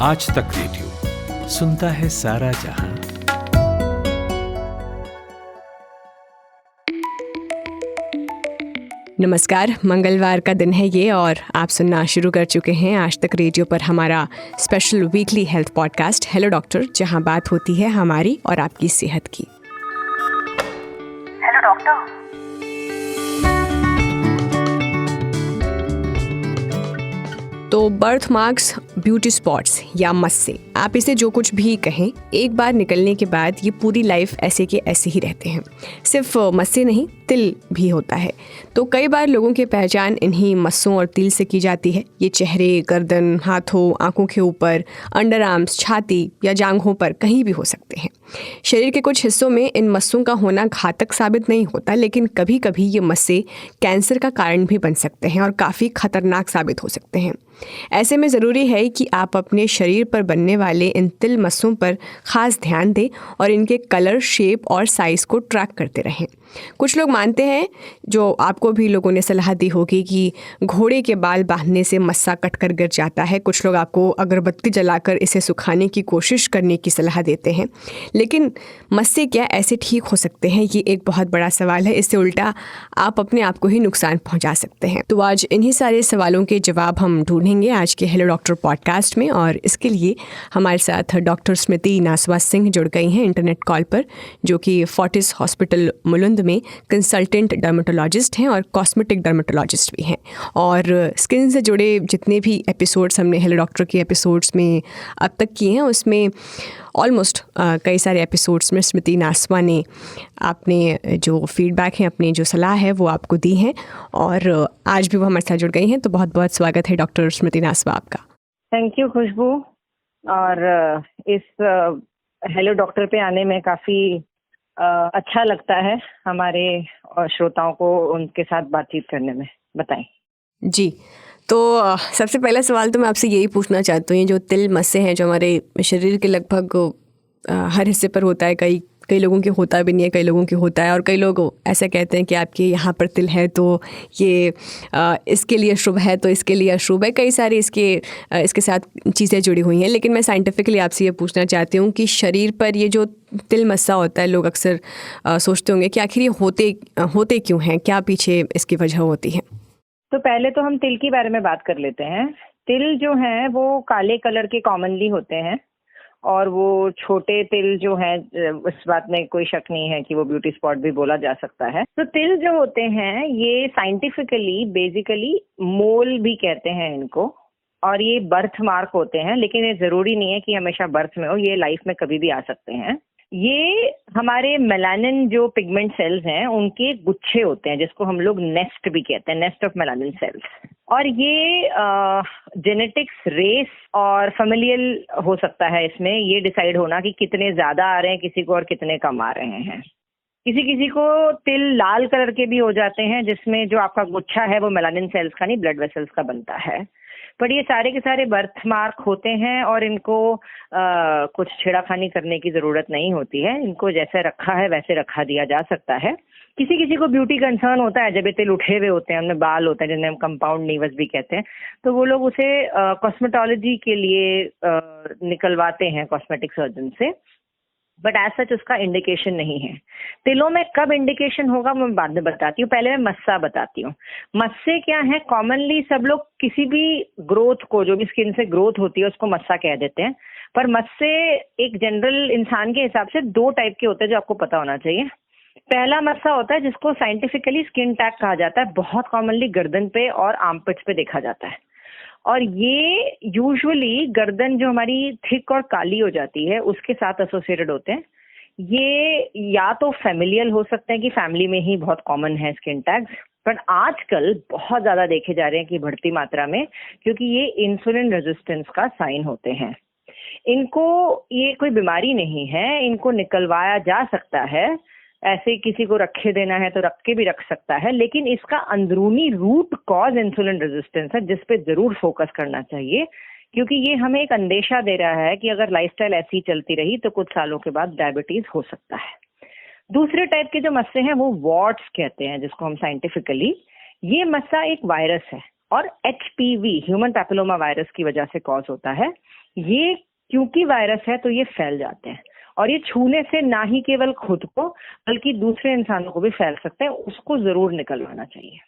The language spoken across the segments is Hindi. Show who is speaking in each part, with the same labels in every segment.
Speaker 1: आज तक रेडियो सुनता है सारा जहां।
Speaker 2: नमस्कार, मंगलवार का दिन है ये और आप सुनना शुरू कर चुके हैं आज तक रेडियो पर हमारा special weekly health podcast hello doctor, जहां बात होती है हमारी और आपकी सेहत की।
Speaker 3: Hello doctor.
Speaker 2: तो बर्थ मार्क्स, ब्यूटी स्पॉट्स या मस्से, आप इसे जो कुछ भी कहें, एक बार निकलने के बाद ये पूरी लाइफ ऐसे के ऐसे ही रहते हैं। सिर्फ मस्से नहीं, तिल भी होता है। तो कई बार लोगों की पहचान इन्हीं मस्सों और तिल से की जाती है। ये चेहरे, गर्दन, हाथों, आंखों के ऊपर, अंडर आर्म्स, छाती या जांघों पर कहीं भी हो सकते हैं। शरीर के कुछ हिस्सों में इन मस्सों का होना घातक साबित नहीं होता, लेकिन कभी कभी ये मस्से कैंसर का कारण भी बन सकते हैं और काफ़ी खतरनाक साबित हो सकते हैं। ऐसे में ज़रूरी है कि आप अपने शरीर पर बनने वाले इन तिल मस्सों पर ख़ास ध्यान दें और इनके कलर, शेप और साइज़ को ट्रैक करते रहें। कुछ लोग मानते हैं, जो आपको भी लोगों ने सलाह दी होगी, कि घोड़े के बाल बांधने से मस्सा कटकर गिर जाता है। कुछ लोग आपको अगरबत्ती जलाकर इसे सुखाने की कोशिश करने की सलाह देते हैं। लेकिन मस्से क्या ऐसे ठीक हो सकते हैं? ये एक बहुत बड़ा सवाल है। इससे उल्टा आप अपने आप को ही नुकसान पहुंचा सकते हैं। तो आज इन्हीं सारे सवालों के जवाब हम ढूंढेंगे आज के हेलो डॉक्टर पॉडकास्ट में, और इसके लिए हमारे साथ डॉक्टर स्मृति नासवा सिंह जुड़ गई हैं इंटरनेट कॉल पर, जो कि फोर्टिस हॉस्पिटल मुलुंद में कंसल्टेंट डर्मेटोलॉजिस्ट हैं और कॉस्मेटिक डर्मेटोलॉजिस्ट भी हैं। और स्किन से जुड़े जितने भी एपिसोड्स हमने हेलो डॉक्टर के एपिसोड्स में अब तक किए हैं, उसमें ऑलमोस्ट कई सारे एपिसोड्स में स्मृति नासवा ने आपने जो फीडबैक है, अपनी जो सलाह है, वो आपको दी है, और आज भी वो हमारे साथ जुड़ गई हैं। तो बहुत बहुत स्वागत है डॉक्टर स्मृति नासवा आपका।
Speaker 3: थैंक यू खुशबू। और इस हेलो डॉक्टर पे आने में काफ़ी अच्छा लगता है हमारे श्रोताओं को उनके साथ बातचीत करने में। बताएं
Speaker 2: जी। तो सबसे पहला सवाल तो मैं आपसे यही पूछना चाहती हूँ, ये जो तिल मस्से हैं, जो हमारे शरीर के लगभग हर हिस्से पर होता है, कई लोगों के होता भी नहीं है, कई लोगों के होता है, और कई लोग ऐसा कहते हैं कि आपके यहाँ पर तिल है तो ये इसके लिए शुभ है, तो इसके लिए अशुभ है। कई सारी इसके साथ चीज़ें जुड़ी हुई हैं। लेकिन मैं साइंटिफिकली आपसे ये पूछना चाहती हूँ कि शरीर पर ये जो तिल मस्सा होता है, लोग अक्सर सोचते होंगे कि आखिर ये होते क्यों हैं, क्या पीछे इसकी वजह होती है?
Speaker 3: तो पहले तो हम तिल के बारे में बात कर लेते हैं। तिल जो हैं वो काले कलर के कॉमनली होते हैं, और वो छोटे तिल जो हैं, इस बात में कोई शक नहीं है कि वो ब्यूटी स्पॉट भी बोला जा सकता है। तो तिल जो होते हैं ये साइंटिफिकली बेसिकली मोल भी कहते हैं इनको, और ये बर्थ मार्क होते हैं। लेकिन ये जरूरी नहीं है कि हमेशा बर्थ में हो, ये लाइफ में कभी भी आ सकते हैं। ये हमारे मेलानिन जो पिगमेंट सेल्स हैं उनके गुच्छे होते हैं, जिसको हम लोग नेस्ट भी कहते हैं, नेस्ट ऑफ मेलानिन सेल्स। और ये जेनेटिक्स, रेस और फैमिलियल हो सकता है इसमें ये डिसाइड होना कि कितने ज्यादा आ रहे हैं किसी को और कितने कम आ रहे हैं। किसी किसी को तिल लाल कलर के भी हो जाते हैं, जिसमें जो आपका गुच्छा है वो मेलानिन सेल्स का नहीं, ब्लड वेसल्स का बनता है। पर ये सारे के सारे बर्थ मार्क होते हैं और इनको कुछ छेड़ाखानी करने की जरूरत नहीं होती है। इनको जैसे रखा है वैसे रखा दिया जा सकता है। किसी किसी को ब्यूटी कंसर्न होता है, जब ये तिल उठे हुए होते हैं, उनमें बाल होते हैं जिन्हें हम कंपाउंड नीवस भी कहते हैं, तो वो लोग उसे कॉस्मेटोलॉजी के लिए निकलवाते हैं कॉस्मेटिक सर्जन से। बट एज सच उसका इंडिकेशन नहीं है। तिलों में कब इंडिकेशन होगा मैं बाद में बताती हूँ, पहले मैं मस्सा बताती हूँ। मस्से क्या है? कॉमनली सब लोग किसी भी ग्रोथ को, जो भी स्किन से ग्रोथ होती है, उसको मस्सा कह देते हैं। पर मस्से एक जनरल इंसान के हिसाब से दो टाइप के होते हैं, जो आपको पता होना चाहिए। पहला मस्सा होता है जिसको साइंटिफिकली स्किन टैग कहा जाता है, बहुत कॉमनली गर्दन पे और आर्मपिट्स पे देखा जाता है। और ये यूजुअली गर्दन जो हमारी थिक और काली हो जाती है उसके साथ एसोसिएटेड होते हैं। ये या तो फैमिलियल हो सकते हैं कि फैमिली में ही बहुत कॉमन है स्किन टैग्स, बट आजकल बहुत ज्यादा देखे जा रहे हैं कि बढ़ती मात्रा में, क्योंकि ये इंसुलिन रेजिस्टेंस का साइन होते हैं। इनको ये कोई बीमारी नहीं है, इनको निकलवाया जा सकता है। ऐसे किसी को रखे देना है तो रख के भी रख सकता है, लेकिन इसका अंदरूनी रूट कॉज इंसुलिन रेजिस्टेंस है, जिस पे जरूर फोकस करना चाहिए, क्योंकि ये हमें एक अंदेशा दे रहा है कि अगर लाइफस्टाइल ऐसी चलती रही तो कुछ सालों के बाद डायबिटीज हो सकता है। दूसरे टाइप के जो मस्से हैं वो वॉट्स कहते हैं, जिसको हम साइंटिफिकली, ये मस्सा एक वायरस है और HPV ह्यूमन पैपिलोमा वायरस की वजह से कॉज होता है। ये क्योंकि वायरस है तो ये फैल जाते हैं और ये छूने से ना ही केवल खुद को बल्कि दूसरे इंसानों को भी फैल सकते हैं, उसको जरूर निकलवाना चाहिए।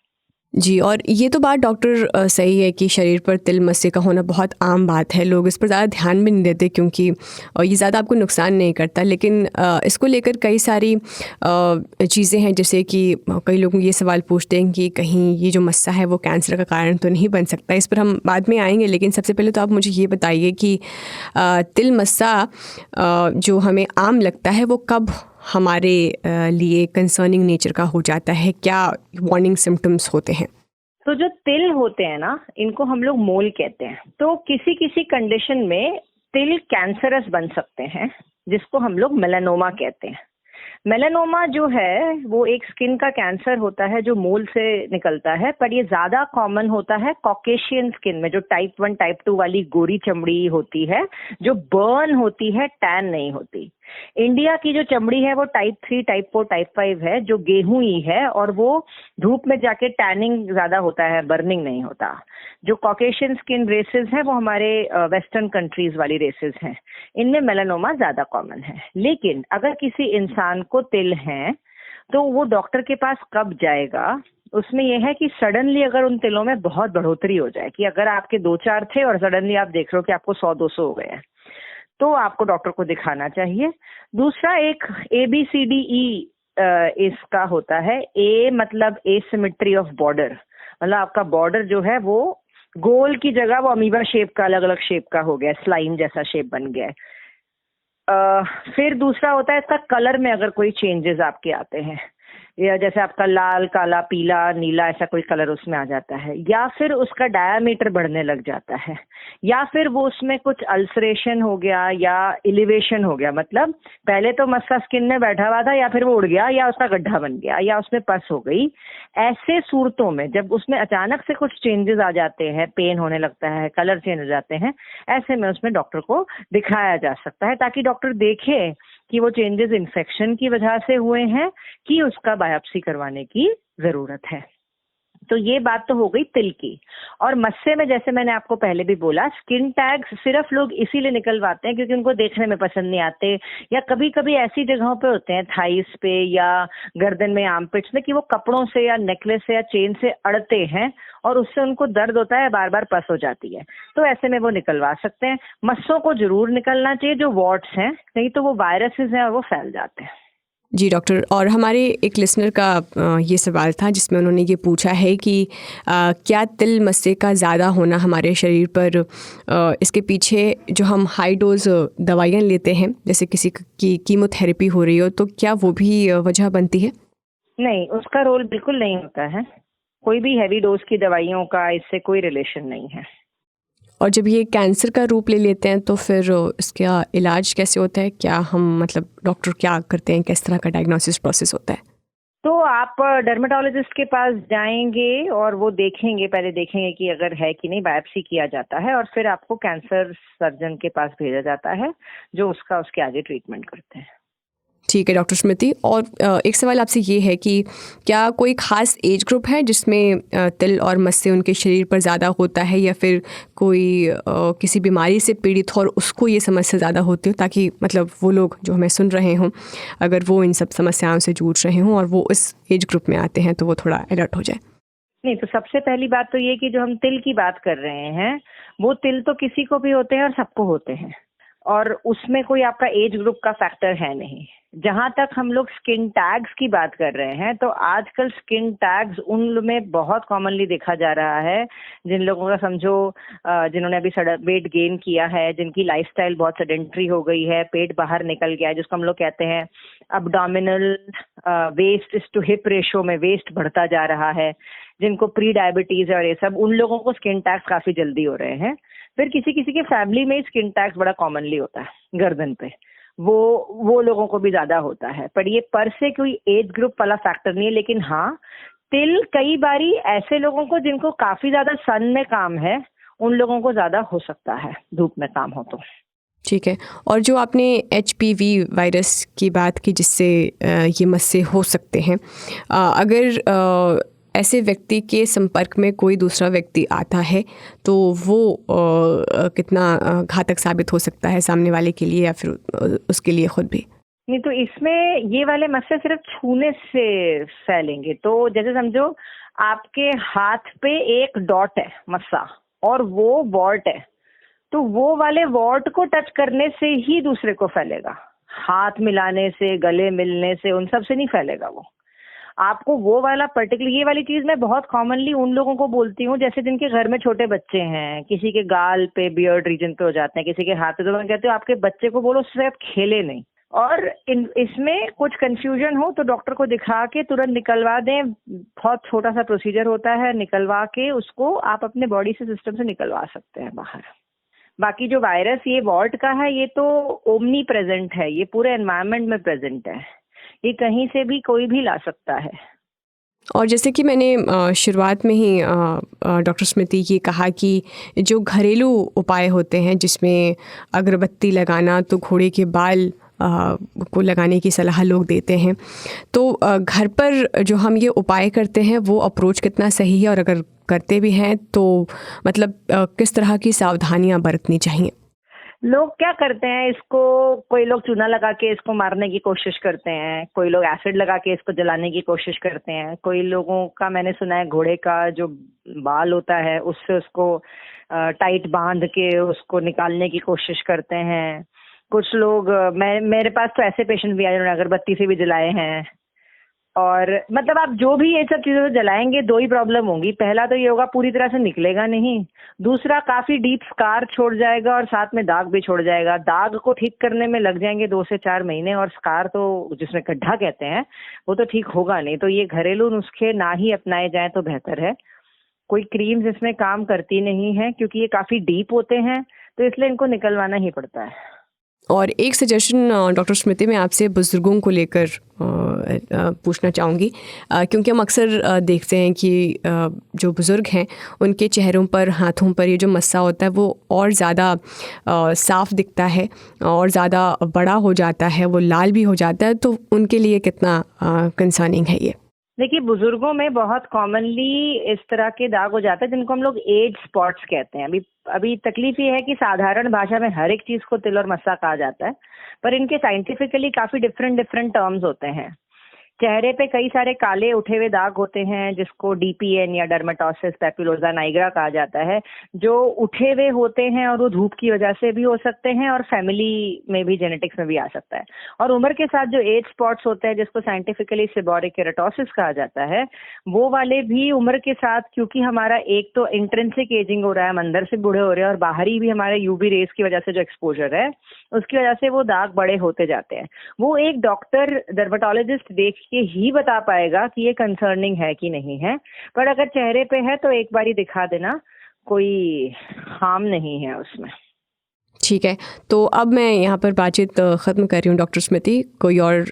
Speaker 2: जी, और ये तो बात डॉक्टर सही है कि शरीर पर तिल मस्से का होना बहुत आम बात है, लोग इस पर ज़्यादा ध्यान भी नहीं देते क्योंकि ये ज़्यादा आपको नुकसान नहीं करता। लेकिन इसको लेकर कई सारी चीज़ें हैं, जैसे कि कई लोग ये सवाल पूछते हैं कि कहीं ये जो मस्सा है वो कैंसर का कारण तो नहीं बन सकता। इस पर हम बाद में आएंगे, लेकिन सबसे पहले तो आप मुझे ये बताइए कि तिल मस्सा जो हमें आम लगता है वो कब हमारे लिए कंसर्निंग नेचर का हो जाता है, क्या वार्निंग सिम्टम्स होते हैं?
Speaker 3: तो जो तिल होते हैं ना, इनको हम लोग मोल कहते हैं। तो किसी किसी कंडीशन में तिल कैंसरस बन सकते हैं, जिसको हम लोग मेलानोमा कहते हैं। मेलानोमा जो है वो एक स्किन का कैंसर होता है जो मोल से निकलता है, पर ये ज्यादा कॉमन होता है कॉकेशियन स्किन में, जो टाइप 1 टाइप 2 वाली गोरी चमड़ी होती है, जो बर्न होती है, टैन नहीं होती। इंडिया की जो चमड़ी है वो टाइप 3 टाइप 4 टाइप 5 है, जो गेहूं ही है, और वो धूप में जाके टैनिंग ज्यादा होता है, बर्निंग नहीं होता। जो कॉकेशियन स्किन रेसेस हैं वो हमारे वेस्टर्न कंट्रीज वाली रेसेस हैं, इनमें मेलानोमा ज्यादा कॉमन है। लेकिन अगर किसी इंसान को तिल हैं तो वो डॉक्टर के पास कब जाएगा, उसमें यह है कि सडनली अगर उन तिलों में बहुत बढ़ोतरी हो जाए, कि अगर आपके 2-4 थे और सडनली आप देख रहे हो कि आपको 100-200 हो गए हैं, तो आपको डॉक्टर को दिखाना चाहिए। दूसरा एक ABCDE इसका होता है। A मतलब एसिमेट्री ऑफ बॉर्डर, मतलब आपका बॉर्डर जो है वो गोल की जगह वो अमीबा शेप का, अलग अलग शेप का हो गया, स्लाइम जैसा शेप बन गया है। फिर दूसरा होता है इसका कलर में अगर कोई चेंजेस आपके आते हैं, या जैसे आपका लाल, काला, पीला, नीला, ऐसा कोई कलर उसमें आ जाता है, या फिर उसका डायामीटर बढ़ने लग जाता है, या फिर वो उसमें कुछ अल्सरेशन हो गया या एलिवेशन हो गया, मतलब पहले तो मस्सा स्किन में बैठा हुआ था, या फिर वो उड़ गया, या उसका गड्ढा बन गया, या उसमें पस हो गई। ऐसे सूरतों में जब उसमें अचानक से कुछ चेंजेस आ जाते हैं, पेन होने लगता है, कलर चेंज हो जाते हैं, ऐसे में उसमें डॉक्टर को दिखाया जा सकता है, ताकि डॉक्टर देखे कि वो चेंजेस इन्फेक्शन की वजह से हुए हैं कि उसका बायोप्सी करवाने की जरूरत है। तो ये बात तो हो गई तिल की। और मस्से में जैसे मैंने आपको पहले भी बोला, स्किन टैग्स सिर्फ लोग इसीलिए निकलवाते हैं क्योंकि उनको देखने में पसंद नहीं आते, या कभी कभी ऐसी जगहों पे होते हैं, थाइस पे या गर्दन में, आर्मपिट्स में, कि वो कपड़ों से या नेकलेस से या चेन से अड़ते हैं और उससे उनको दर्द होता है, बार बार पस हो जाती है, तो ऐसे में वो निकलवा सकते हैं। मस्सों को जरूर निकलना चाहिए जो वॉर्ट्स हैं, नहीं तो वो वायरसेस हैं और वो फैल जाते हैं।
Speaker 2: जी डॉक्टर, और हमारे एक लिसनर का ये सवाल था जिसमें उन्होंने ये पूछा है कि क्या तिल मस्से का ज़्यादा होना हमारे शरीर पर, इसके पीछे जो हम हाई डोज दवाइयाँ लेते हैं, जैसे किसी की कीमोथेरेपी हो रही हो, तो क्या वो भी वजह बनती है?
Speaker 3: नहीं, उसका रोल बिल्कुल नहीं होता है। कोई भी हैवी डोज की दवाइयों का इससे कोई रिलेशन नहीं है।
Speaker 2: और जब ये कैंसर का रूप ले लेते हैं तो फिर इसका इलाज कैसे होता है? क्या हम, मतलब डॉक्टर क्या करते हैं, किस तरह का डायग्नोसिस प्रोसेस होता है?
Speaker 3: तो आप डर्मेटोलॉजिस्ट के पास जाएंगे और वो देखेंगे, पहले देखेंगे कि अगर है कि नहीं, बायोप्सी किया जाता है और फिर आपको कैंसर सर्जन के पास भेजा जाता है जो उसके आगे ट्रीटमेंट करते हैं।
Speaker 2: ठीक है डॉक्टर स्मृति, और एक सवाल आपसे ये है कि क्या कोई ख़ास एज ग्रुप है जिसमें तिल और मस्से उनके शरीर पर ज़्यादा होता है, या फिर कोई किसी बीमारी से पीड़ित हो और उसको ये समस्या ज़्यादा होती हो, ताकि मतलब वो लोग जो हमें सुन रहे हों, अगर वो इन सब समस्याओं से जूझ रहे हों और वो इस एज ग्रुप में आते हैं तो वो थोड़ा अलर्ट हो जाए?
Speaker 3: नहीं, तो सबसे पहली बात तो ये कि जो हम तिल की बात कर रहे हैं, वो तिल तो किसी को भी होते हैं और सबको होते हैं, और उसमें कोई आपका एज ग्रुप का फैक्टर है नहीं। जहां तक हम लोग स्किन टैग्स की बात कर रहे हैं, तो आजकल स्किन टैग्स उन में बहुत कॉमनली देखा जा रहा है जिन लोगों का, समझो जिन्होंने अभी वेट गेन किया है, जिनकी लाइफस्टाइल बहुत सेडेंट्री हो गई है, पेट बाहर निकल गया है, जिसको हम लोग कहते हैं abdominal waist to hip ratio में वेस्ट बढ़ता जा रहा है, जिनको प्री डायबिटीज और ये सब, उन लोगों को स्किन टैग्स काफी जल्दी हो रहे हैं। फिर किसी किसी के फैमिली में स्किन टैग्स बड़ा कॉमनली होता है गर्दन पे, वो लोगों को भी ज्यादा होता है, पर ये पर से कोई एज ग्रुप वाला फैक्टर नहीं है। लेकिन हाँ, तिल कई बारी ऐसे लोगों को जिनको काफी ज्यादा सन में काम है, उन लोगों को ज्यादा हो सकता है धूप में काम हो तो।
Speaker 2: ठीक है, और जो आपने HPV वायरस की बात की जिससे ये मस्से हो सकते हैं, अगर ऐसे व्यक्ति के संपर्क में कोई दूसरा व्यक्ति आता है तो वो कितना घातक साबित हो सकता है सामने वाले के लिए या फिर उसके लिए खुद भी?
Speaker 3: नहीं, तो इसमें ये वाले मस्से सिर्फ छूने से फैलेंगे। तो जैसे समझो आपके हाथ पे एक डॉट है मस्सा और वो वॉर्ट है, तो वो वाले वॉर्ट को टच करने से ही दूसरे को फैलेगा। हाथ मिलाने से, गले मिलने से, उन सब से नहीं फैलेगा वो। आपको वो वाला पर्टिकुलर, ये वाली चीज मैं बहुत कॉमनली उन लोगों को बोलती हूँ जैसे जिनके घर में छोटे बच्चे हैं, किसी के गाल पे बियर्ड रीजन पे हो जाते हैं, किसी के हाथ पे, तो मैं कहती हूँ आपके बच्चे को बोलो उससे आप खेले नहीं। और इसमें कुछ कंफ्यूजन हो तो डॉक्टर को दिखा के तुरंत निकलवा दें। बहुत छोटा सा प्रोसीजर होता है, निकलवा के उसको आप अपने बॉडी से, सिस्टम से निकलवा सकते हैं बाहर। बाकी जो वायरस ये वॉर्ट का है, ये तो ओमनी प्रेजेंट है, ये पूरे एनवायरनमेंट में प्रेजेंट है, ये कहीं से भी कोई भी ला सकता है।
Speaker 2: और जैसे कि मैंने शुरुआत में ही डॉक्टर स्मृति ये कहा कि जो घरेलू उपाय होते हैं जिसमें अगरबत्ती लगाना, तो घोड़े के बाल को लगाने की सलाह लोग देते हैं, तो घर पर जो हम ये उपाय करते हैं वो अप्रोच कितना सही है, और अगर करते भी हैं तो मतलब किस तरह की सावधानियां बरतनी चाहिए?
Speaker 3: लोग क्या करते हैं, इसको कोई लोग चूना लगा के इसको मारने की कोशिश करते हैं, कोई लोग एसिड लगा के इसको जलाने की कोशिश करते हैं, कोई लोगों का मैंने सुना है घोड़े का जो बाल होता है उससे उसको टाइट बांध के उसको निकालने की कोशिश करते हैं। कुछ लोग, मेरे पास तो ऐसे पेशेंट भी आए जिन्होंने अगरबत्ती से भी जलाए हैं। और मतलब आप जो भी ये सब चीजें जलाएंगे, दो ही प्रॉब्लम होंगी। पहला तो ये होगा पूरी तरह से निकलेगा नहीं, दूसरा काफी डीप स्कार छोड़ जाएगा और साथ में दाग भी छोड़ जाएगा। दाग को ठीक करने में लग जाएंगे 2 से 4 महीने, और स्कार तो जिसमें गड्ढा कहते हैं वो तो ठीक होगा नहीं। तो ये घरेलू नुस्खे ना ही अपनाए जाएं तो बेहतर है। कोई क्रीम्स इसमें काम करती नहीं है क्योंकि ये काफी डीप होते हैं, तो इसलिए इनको निकलवाना ही पड़ता है।
Speaker 2: और एक सजेशन डॉक्टर स्मृति, मैं आपसे बुज़ुर्गों को लेकर पूछना चाहूँगी, क्योंकि हम अक्सर देखते हैं कि जो बुज़ुर्ग हैं उनके चेहरों पर, हाथों पर ये जो मस्सा होता है वो और ज़्यादा साफ़ दिखता है और ज़्यादा बड़ा हो जाता है, वो लाल भी हो जाता है, तो उनके लिए कितना कंसर्निंग है ये?
Speaker 3: देखिए, बुजुर्गों में बहुत कॉमनली इस तरह के दाग हो जाते हैं जिनको हम लोग एज स्पॉट्स कहते हैं। अभी तकलीफ ये है कि साधारण भाषा में हर एक चीज को तिल और मस्सा कहा जाता है, पर इनके साइंटिफिकली काफी डिफरेंट टर्म्स होते हैं। चेहरे पे कई सारे काले उठे हुए दाग होते हैं जिसको डीपीएन या डर्मेटोसिस पैपिलोसा नाइग्रा कहा जाता है, जो उठे हुए होते हैं और वो धूप की वजह से भी हो सकते हैं और फैमिली में भी, जेनेटिक्स में भी आ सकता है। और उम्र के साथ जो एज स्पॉट्स होते हैं जिसको साइंटिफिकली सेबोरिक केराटोसिस कहा जाता है, वो वाले भी उम्र के साथ, क्योंकि हमारा एक तो इंट्रिंसिक एजिंग हो रहा है, हम अंदर से बूढ़े हो रहे हैं, और बाहरी भी हमारे यूवी रेस की वजह से जो एक्सपोजर है उसकी वजह से वो दाग बड़े होते जाते हैं। वो एक डॉक्टर, डर्मेटोलॉजिस्ट देख के ही बता पाएगा कि ये कंसर्निंग है कि नहीं है, पर अगर चेहरे पे है तो एक बारी दिखा देना, कोई हार्म नहीं है उसमें।
Speaker 2: ठीक है, तो अब मैं यहाँ पर बातचीत ख़त्म कर रही हूँ डॉक्टर स्मृति। कोई और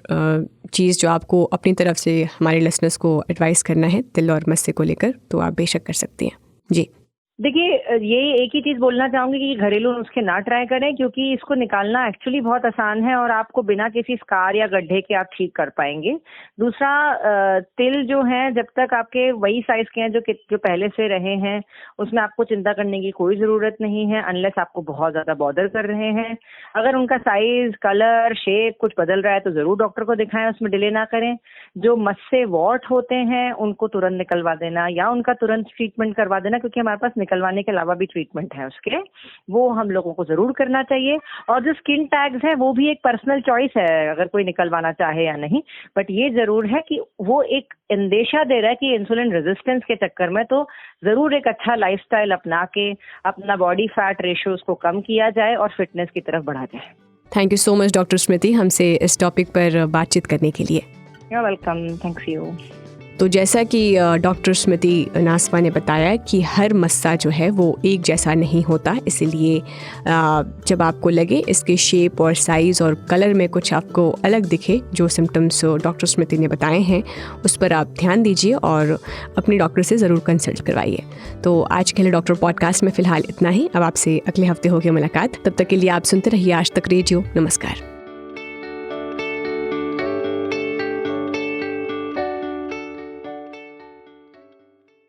Speaker 2: चीज़ जो आपको अपनी तरफ से हमारे लिसनर्स को एडवाइस करना है तिल और मस्से को लेकर, तो आप बेशक कर सकती हैं जी।
Speaker 3: देखिए, ये एक ही चीज बोलना चाहूंगी कि घरेलू नुस्खे ना ट्राई करें, क्योंकि इसको निकालना एक्चुअली बहुत आसान है और आपको बिना किसी स्कार या गड्ढे के आप ठीक कर पाएंगे। दूसरा, तिल जो है जब तक आपके वही साइज के हैं जो पहले से रहे हैं, उसमें आपको चिंता करने की कोई जरूरत नहीं है, अनलेस आपको बहुत ज्यादा बॉदर कर रहे हैं। अगर उनका साइज, कलर, शेप कुछ बदल रहा है तो जरूर डॉक्टर को दिखाएं, उसमें डिले ना करें। जो मस्से वॉर्ट होते हैं उनको तुरंत निकलवा देना या उनका तुरंत ट्रीटमेंट करवा देना, क्योंकि हमारे पास निकलवाने के अलावा भी ट्रीटमेंट है उसके, वो हम लोगों को जरूर करना चाहिए। और जो स्किन टैग्स है वो भी एक पर्सनल चॉइस है, अगर कोई निकलवाना चाहे या नहीं, बट ये जरूर है कि वो एक अंदेशा दे रहा है कि इंसुलिन रेजिस्टेंस के चक्कर में तो जरूर एक अच्छा लाइफस्टाइल अपना के अपना बॉडी फैट रेशियोज को कम किया जाए और फिटनेस की तरफ बढ़ा जाए।
Speaker 2: Thank you so much doctor Smriti, हमसे इस टॉपिक पर बातचीत करने के लिए।
Speaker 3: You are welcome, thanks you.
Speaker 2: तो जैसा कि डॉक्टर स्मृति नासवा ने बताया कि हर मस्सा जो है वो एक जैसा नहीं होता, इसीलिए जब आपको लगे इसके शेप और साइज़ और कलर में कुछ आपको अलग दिखे, जो सिम्टम्स डॉक्टर स्मृति ने बताए हैं उस पर आप ध्यान दीजिए और अपने डॉक्टर से ज़रूर कंसल्ट करवाइए। तो आज के लिए डॉक्टर पॉडकास्ट में फ़िलहाल इतना ही। अब आपसे अगले हफ्ते होगी मुलाकात, तब तक के लिए आप सुनते रहिए आज तक रेडियो। नमस्कार।